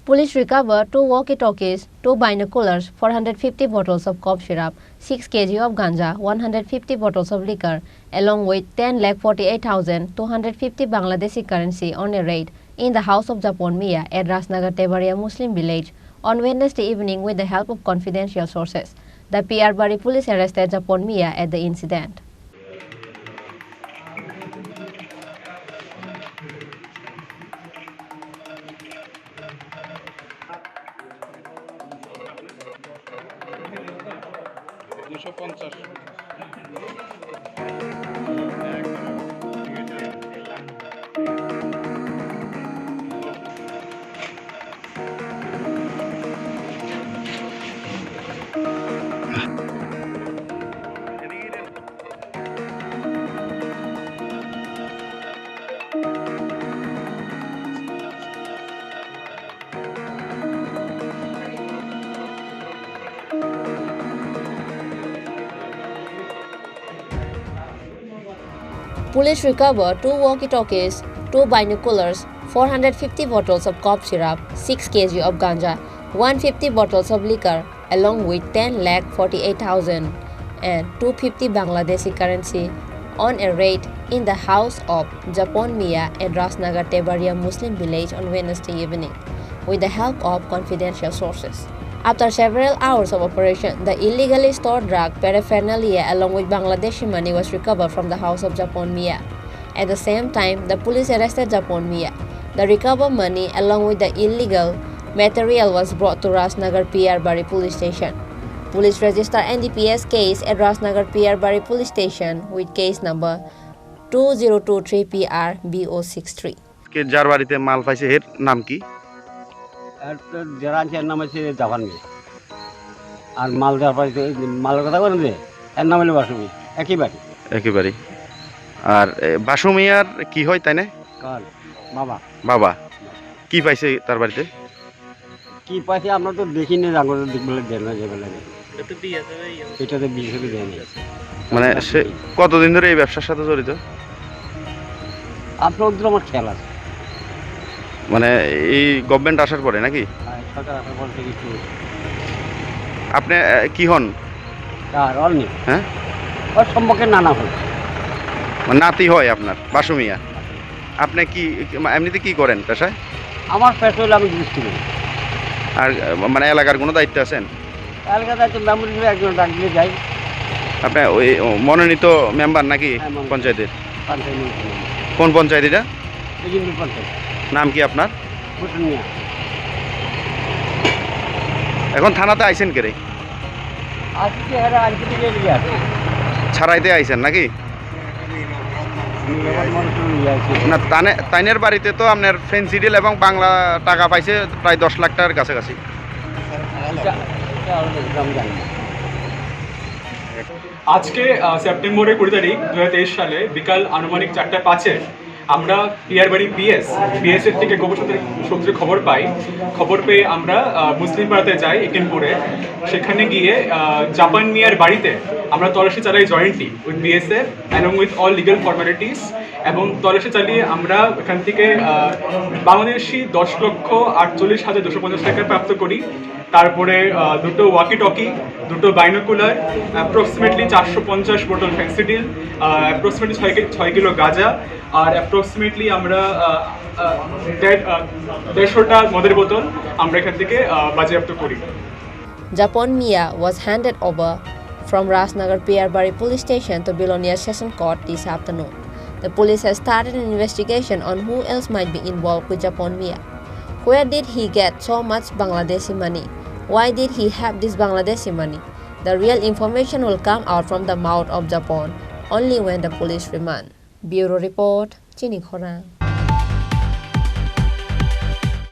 Police recover 2 walkie-talkies, 2 binoculars, 450 bottles of cough syrup, 6 kg of ganja, 150 bottles of liquor, along with 10,48,250 Bangladeshi currency on a raid in the house of Japan Miah at Rasnagar Tebaria Muslim village on Wednesday evening with the help of confidential sources. The PR Bari police arrested Japan Miah at the incident. Police recover 2 walkie-talkies, 2 binoculars, 450 bottles of cough syrup, 6 kg of ganja, 150 bottles of liquor, along with 10,48,000 and 250 Bangladeshi currency on a raid in the house of Japan Miah at Rasnagar Tebaria Muslim village on Wednesday evening with the help of confidential sources. After several hours of operation, the illegally stored drug paraphernalia along with Bangladeshi money was recovered from the house of Japan Miah. At the same time, the police arrested Japan Miah. The recovered money along with the illegal material was brought to Rasnagar PR Bari police station. Police registered NDPS case at Rasnagar PR Bari police station with case number 2023 PR BO63. যার বাড়িতে মাল পাইছে এর নাম কি? এর নাম হচ্ছে জাপান মিয়া। আর মাল যার বাড়িতে মালের কথা বলেন যে এর নাম হলো বাসুমি, একই বাড়ি। একই বাড়ি। আর বাসু মিয়ার কি হয় তাই না? বাবা। বাবা কি পাইছে তার বাড়িতে? কি পাইছে আমরা তো দেখিনি, জাঙ্গল দেখবলে দেন না যেগুলো। এটাতে বিয়ে করে দেয়নি। মানে সে কতদিন ধরে এই ব্যবসার সাথে জড়িত? আপনার আমার খেয়াল আছে। মানে এই গভর্নমেন্ট আসার পরে নাকি? সরকার আসার পর থেকে একটু। আপনি কি হন? আর অলনি। হ্যাঁ? ওর সম্পর্কে নানা হল। মানে নাতি হয় আপনার বাসু মিয়া। আপনি কি এমনিতে কি করেন পেশায়? আমার পেশা হলো আমি দৃষ্টি করি। আর মানে এলাকার কোনো দায়িত্ব আছেন? এলাকার দায়িত্ব মেম্বার হিসেবে একজন ডাক দিয়ে যাই। আপনি ওই মনোনীত মেম্বার নাকি পঞ্চায়েতের? কোন পঞ্চায়েত এটা? পঞ্চায়েত। নাম কি আপনার? মিয়া। এখন থানাতে আইছেন কে রে? আজকে ছাড়াইতে আইছেন নাকি? না তাইনের বাড়িতে তো আপনার ফেন্সি ডিল এবং বাংলা টাকা পাইছে প্রায় 10 লাখ টাকার কাছাকাছি। আজকে সেপ্টেম্বরের 20 তারিখ 2023 সালে বিকাল আনুমানিক 4:05 আমরা পিয়ারবাড়ি পিএস এর থেকে গোপন সূত্রে খবর পেয়ে আমরা মুসলিম পাড়াতে যাই একিমপুরে। সেখানে গিয়ে জাপান মিয়ার বাড়িতে আমরা তল্লাশি চালাই jointly with BSF along with all legal formalities, এবং তল্লাশি চালিয়ে আমরা এখান থেকে বাংলাদেশি 10,48,250 টাকা প্রাপ্ত করি। তারপরে দুটো ওয়াকি টকি, দুটো বাইনোকুলার, অ্যাপ্রক্সিমেটলি 450 বোতল ফেন্সিডিল, অ্যাপ্রক্সিমেটলি 6 কিলো গাঁজা, আর অ্যাপ্রক্সিমেটলি আমরা 150টা মদের বোতল আমরা এখান থেকে বাজেয়াপ্ত করি। Japan Miah was handed over from Rasnagar PR Bari police station to Bilonia Session Court this afternoon. The police has started an investigation on who else might be involved with Japan Miah. Where did he get so much Bangladeshi money? Why did he have this Bangladeshi money? The real information will come out from the mouth of Japan only when the police remand. Bureau Report, Chini Khorang.